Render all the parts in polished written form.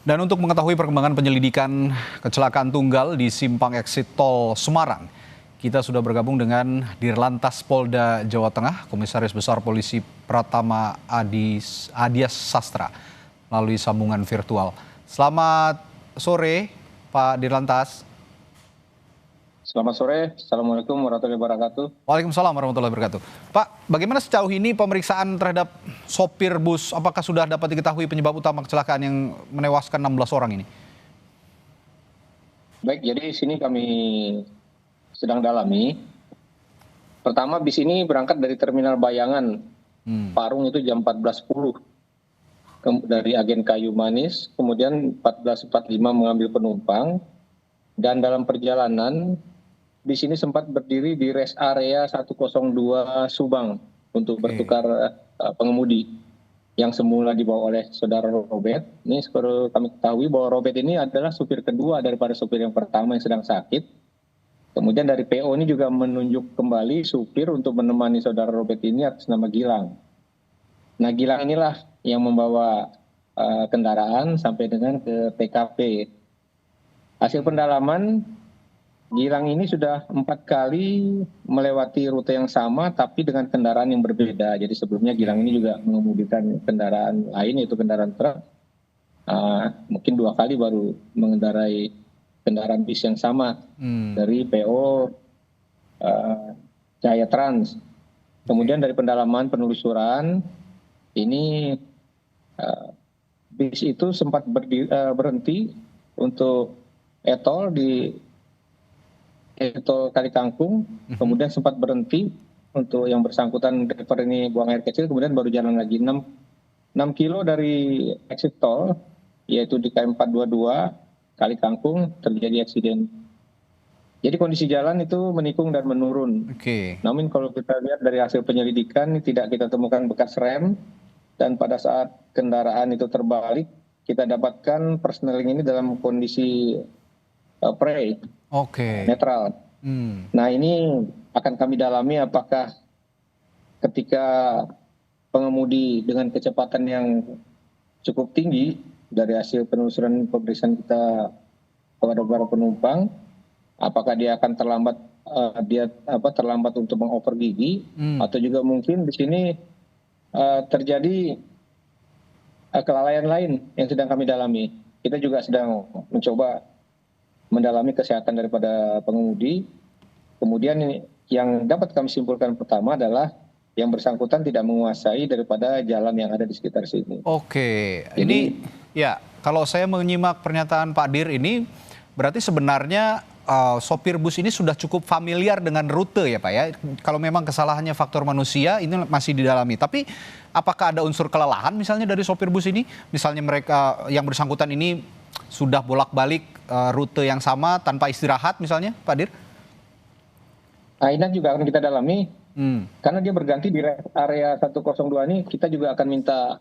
Dan untuk mengetahui perkembangan penyelidikan kecelakaan tunggal di simpang eksit tol Semarang, kita sudah bergabung dengan Dirlantas Polda Jawa Tengah, Komisaris Besar Polisi Pratama Adias Sastra, melalui sambungan virtual. Selamat sore, Pak Dirlantas. Selamat sore, Assalamualaikum warahmatullahi wabarakatuh. Waalaikumsalam warahmatullahi wabarakatuh. Pak, bagaimana sejauh ini pemeriksaan terhadap sopir bus? Apakah sudah dapat diketahui penyebab utama kecelakaan yang menewaskan 16 orang ini? Baik, jadi sini kami sedang dalami. Pertama, bis ini berangkat dari Terminal Bayangan, Parung itu jam 14.10. Dari agen Kayu Manis, kemudian 14.45 mengambil penumpang. Dan dalam perjalanan, bis ini sempat berdiri di rest area 102 Subang untuk bertukar pengemudi yang semula dibawa oleh saudara Robert. Ini perlu kami ketahui bahwa Robert ini adalah supir kedua daripada supir yang pertama yang sedang sakit. Kemudian dari PO ini juga menunjuk kembali supir untuk menemani saudara Robert ini atas nama Gilang. Nah, Gilang inilah yang membawa kendaraan sampai dengan ke TKP. Hasil pendalaman, Gilang ini sudah 4 kali melewati rute yang sama tapi dengan kendaraan yang berbeda. Jadi sebelumnya Gilang ini juga mengemudikan kendaraan lain, yaitu kendaraan truk. Mungkin 2 kali baru mengendarai kendaraan bis yang sama dari PO Jaya Trans. Kemudian dari pendalaman penelusuran, ini bis itu sempat berhenti untuk etol di Tol Kali Kangkung, kemudian sempat berhenti untuk yang bersangkutan driver ini buang air kecil, kemudian baru jalan lagi 6 kilo dari exit tol, yaitu di KM 422 Kali Kangkung terjadi eksiden. Jadi kondisi jalan itu menikung dan menurun. Namun kalau kita lihat dari hasil penyelidikan tidak kita temukan bekas rem, dan pada saat kendaraan itu terbalik kita dapatkan persneling ini dalam kondisi netral. Nah, ini akan kami dalami apakah ketika pengemudi dengan kecepatan yang cukup tinggi dari hasil penelusuran pemeriksaan kita kepada para penumpang, apakah dia akan terlambat untuk mengoper gigi, atau juga mungkin di sini terjadi kelalaian lain yang sedang kami dalami. Kita juga sedang mencoba mendalami kesehatan daripada pengemudi. Kemudian yang dapat kami simpulkan pertama adalah yang bersangkutan tidak menguasai daripada jalan yang ada di sekitar sini. Jadi, ini ya kalau saya menyimak pernyataan Pak Dir ini berarti sebenarnya sopir bus ini sudah cukup familiar dengan rute ya Pak ya. Kalau memang kesalahannya faktor manusia ini masih didalami. Tapi apakah ada unsur kelelahan misalnya dari sopir bus ini? Misalnya mereka yang bersangkutan ini sudah bolak-balik rute yang sama tanpa istirahat misalnya, Pak Dir? Nah, ini juga akan kita dalami. Karena dia berganti di area 102 ini, kita juga akan minta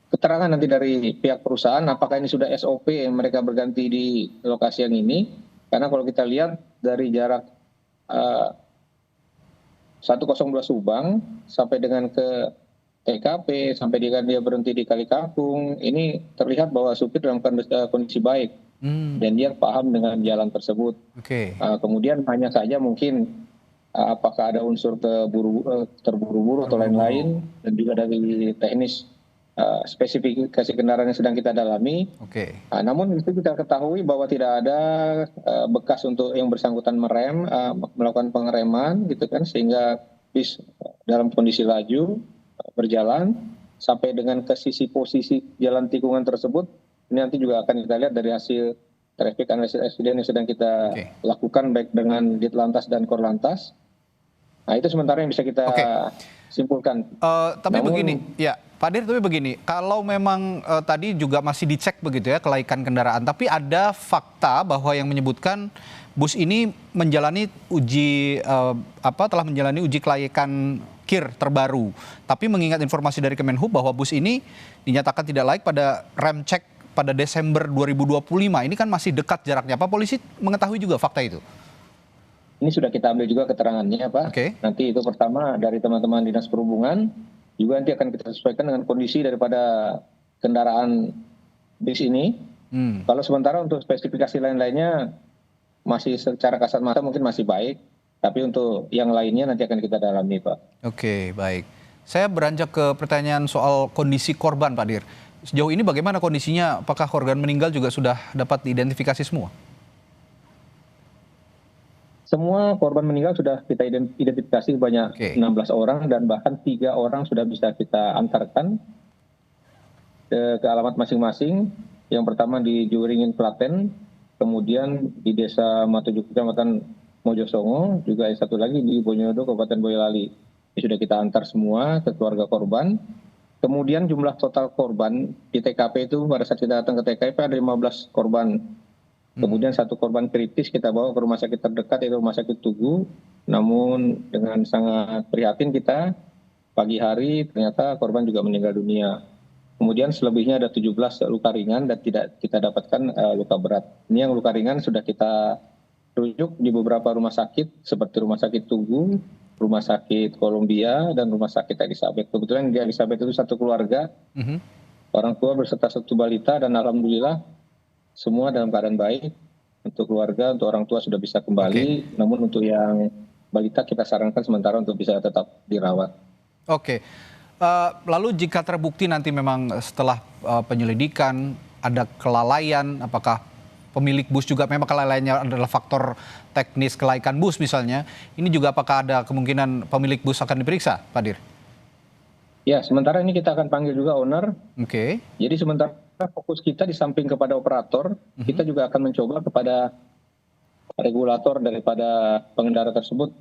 keterangan nanti dari pihak perusahaan apakah ini sudah SOP yang mereka berganti di lokasi yang ini. Karena kalau kita lihat dari jarak 102 Subang sampai dengan ke TKP, sampai dengan dia berhenti di Kali Kangkung, ini terlihat bahwa supir dalam kondisi baik dan dia paham dengan jalan tersebut. Kemudian hanya saja mungkin apakah ada unsur terburu-buru atau lain-lain, dan juga dari teknis spesifikasi kendaraan yang sedang kita dalami. Namun itu kita ketahui bahwa tidak ada bekas untuk yang bersangkutan melakukan pengereman gitu kan, sehingga bis dalam kondisi laju berjalan sampai dengan ke posisi jalan tikungan tersebut. Ini nanti juga akan kita lihat dari hasil traffic analysis accident yang sedang kita lakukan baik dengan Ditlantas dan Korlantas. Nah, itu sementara yang bisa kita simpulkan. Tapi begini, ya Pak Dir, tapi begini, kalau memang tadi juga masih dicek begitu ya kelaikan kendaraan, tapi ada fakta bahwa yang menyebutkan bus ini menjalani telah menjalani uji kelayakan KIR terbaru. Tapi mengingat informasi dari Kemenhub bahwa bus ini dinyatakan tidak layak pada rem cek pada Desember 2025. Ini kan masih dekat jaraknya. Apa polisi mengetahui juga fakta itu? Ini sudah kita ambil juga keterangannya, Pak. Nanti itu pertama dari teman-teman Dinas Perhubungan, juga nanti akan kita sesuaikan dengan kondisi daripada kendaraan bis ini. Kalau sementara untuk spesifikasi lain-lainnya masih secara kasat mata mungkin masih baik, tapi untuk yang lainnya nanti akan kita dalami, Pak. Oke, baik. Saya beranjak ke pertanyaan soal kondisi korban, Pak Dir. Sejauh ini bagaimana kondisinya? Apakah korban meninggal juga sudah dapat diidentifikasi semua? Semua korban meninggal sudah kita identifikasi banyak 16 orang dan bahkan 3 orang sudah bisa kita antarkan ke alamat masing-masing. Yang pertama di Juringin, Klaten, kemudian di Desa Matujuk, Kecamatan Mojosongo, juga yang satu lagi di Bonyodo, Kabupaten Boyolali. Ini sudah kita antar semua ke keluarga korban. Kemudian jumlah total korban di TKP itu pada saat kita datang ke TKP ada 15 korban. Kemudian 1 korban kritis kita bawa ke rumah sakit terdekat, yaitu Rumah Sakit Tugu. Namun dengan sangat prihatin kita, pagi hari ternyata korban juga meninggal dunia. Kemudian selebihnya ada 17 luka ringan dan tidak kita dapatkan luka berat. Ini yang luka ringan sudah kita rujuk di beberapa rumah sakit seperti Rumah Sakit Tugu, Rumah Sakit Columbia, dan Rumah Sakit Elizabeth. Kebetulan di Elizabeth itu satu keluarga, orang tua berserta 1 balita, dan alhamdulillah semua dalam keadaan baik. Untuk keluarga, untuk orang tua sudah bisa kembali, namun untuk yang balita kita sarankan sementara untuk bisa tetap dirawat. Oke. Lalu jika terbukti nanti memang setelah penyelidikan ada kelalaian, apakah pemilik bus juga memang kelalaiannya adalah faktor teknis kelaikan bus misalnya, ini juga apakah ada kemungkinan pemilik bus akan diperiksa, Pak Dir? Ya, sementara ini kita akan panggil juga owner. Oke. Jadi sementara fokus kita di samping kepada operator, kita juga akan mencoba kepada regulator daripada pengendara tersebut.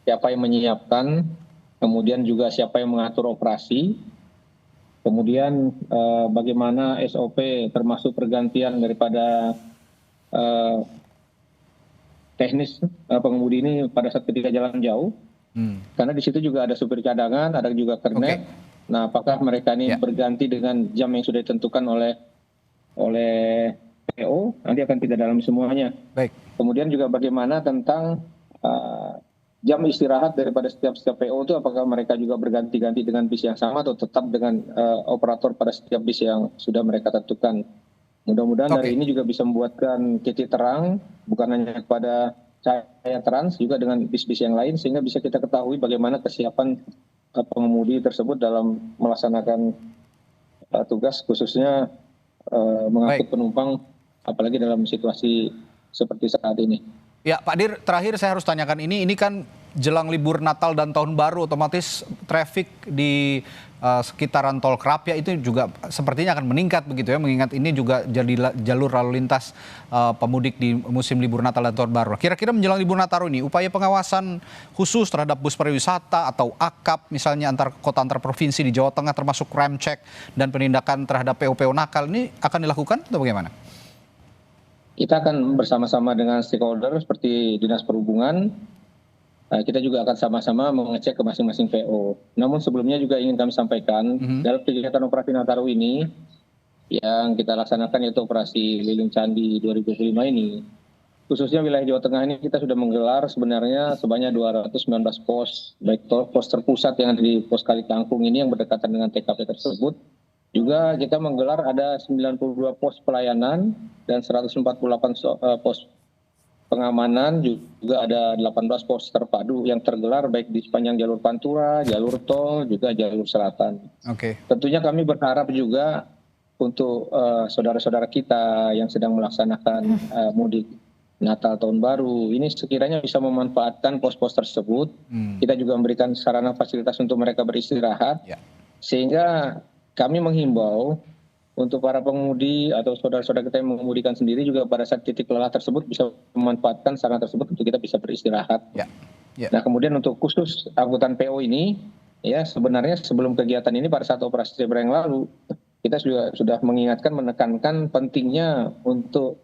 Siapa yang menyiapkan, kemudian juga siapa yang mengatur operasi, kemudian bagaimana SOP termasuk pergantian daripada teknis pengemudi ini pada saat ketika jalan jauh. Karena di situ juga ada supir cadangan, ada juga kernet. Nah, apakah mereka ini berganti dengan jam yang sudah ditentukan oleh PO? Nanti akan kita dalami semuanya. Baik. Kemudian juga bagaimana tentang jam istirahat daripada setiap PO itu, apakah mereka juga berganti-ganti dengan bis yang sama atau tetap dengan operator pada setiap bis yang sudah mereka tentukan. Mudah-mudahan dari ini juga bisa membuatkan titik terang, bukan hanya kepada saya Trans, juga dengan bis-bis yang lain, sehingga bisa kita ketahui bagaimana kesiapan pengemudi tersebut dalam melaksanakan tugas, khususnya mengangkut penumpang, apalagi dalam situasi seperti saat ini. Ya, Pak Dir, terakhir saya harus tanyakan ini kan jelang libur Natal dan Tahun Baru, otomatis traffic di sekitaran Tol Krapia itu juga sepertinya akan meningkat begitu ya, mengingat ini juga jadi jalur lalu lintas pemudik di musim libur Natal dan Tahun Baru. Kira-kira menjelang libur Natal ini, upaya pengawasan khusus terhadap bus pariwisata atau AKAP misalnya antar kota antar provinsi di Jawa Tengah, termasuk rem check dan penindakan terhadap PO-PO nakal ini akan dilakukan atau bagaimana? Kita akan bersama-sama dengan stakeholder seperti Dinas Perhubungan. Kita juga akan sama-sama mengecek ke masing-masing PO. Namun sebelumnya juga ingin kami sampaikan, dalam kegiatan operasi Nataru ini, yang kita laksanakan yaitu operasi Liling Candi 2025 ini, khususnya wilayah Jawa Tengah ini kita sudah menggelar sebenarnya sebanyak 219 pos, baik pos terpusat yang ada di pos Kali Kangkung ini yang berdekatan dengan TKP tersebut. Juga kita menggelar ada 92 pos pelayanan dan 148 pos pengamanan, juga ada 18 pos terpadu yang tergelar baik di sepanjang jalur Pantura, jalur tol, juga jalur selatan. Tentunya kami berharap juga untuk saudara-saudara kita yang sedang melaksanakan mudik Natal Tahun Baru ini sekiranya bisa memanfaatkan pos-pos tersebut. Kita juga memberikan sarana fasilitas untuk mereka beristirahat, sehingga kami menghimbau untuk para pengemudi atau saudara-saudara kita yang mengemudikan sendiri juga pada saat titik lelah tersebut bisa memanfaatkan sarana tersebut untuk kita bisa beristirahat. Nah, kemudian untuk khusus angkutan PO ini, ya sebenarnya sebelum kegiatan ini pada saat operasi zebra yang lalu, kita sudah mengingatkan, menekankan pentingnya untuk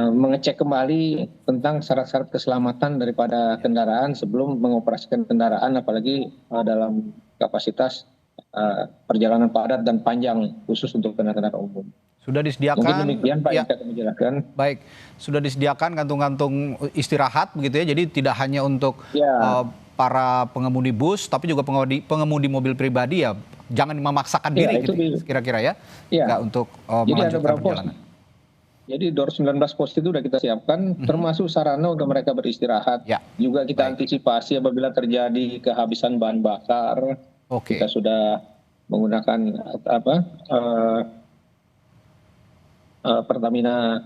mengecek kembali tentang syarat-syarat keselamatan daripada kendaraan sebelum mengoperasikan kendaraan, apalagi dalam kapasitas perjalanan padat dan panjang khusus untuk kendaraan umum. Sudah disediakan. Mungkin demikian Pak yang saya menjelaskan. Baik, sudah disediakan kantung-kantung istirahat begitu ya. Jadi tidak hanya untuk para pengemudi bus, tapi juga pengemudi mobil pribadi ya, jangan memaksakan Iya, diri itu gitu kira-kira ya, Iya. nggak untuk Jadi ada melanjutkan berapa pos? perjalanan. Jadi DOR 19 pos itu sudah kita siapkan, termasuk sarana untuk mereka beristirahat. Ya, Juga kita baik. antisipasi apabila terjadi kehabisan bahan bakar. Oke. Kita sudah menggunakan Pertamina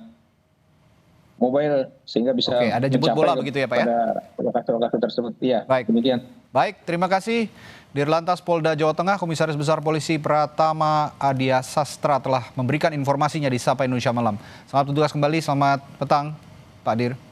Mobile sehingga bisa Oke, ada jemput bola begitu ya, Pak ya? pada lokasi-lokasi tersebut. Iya, Baik. demikian. Baik, terima kasih Dirlantas Polda Jawa Tengah, Komisaris Besar Polisi Pratama Adia Sastra telah memberikan informasinya di Sapa Indonesia Malam. Selamat bertugas kembali, selamat petang Pak Dir.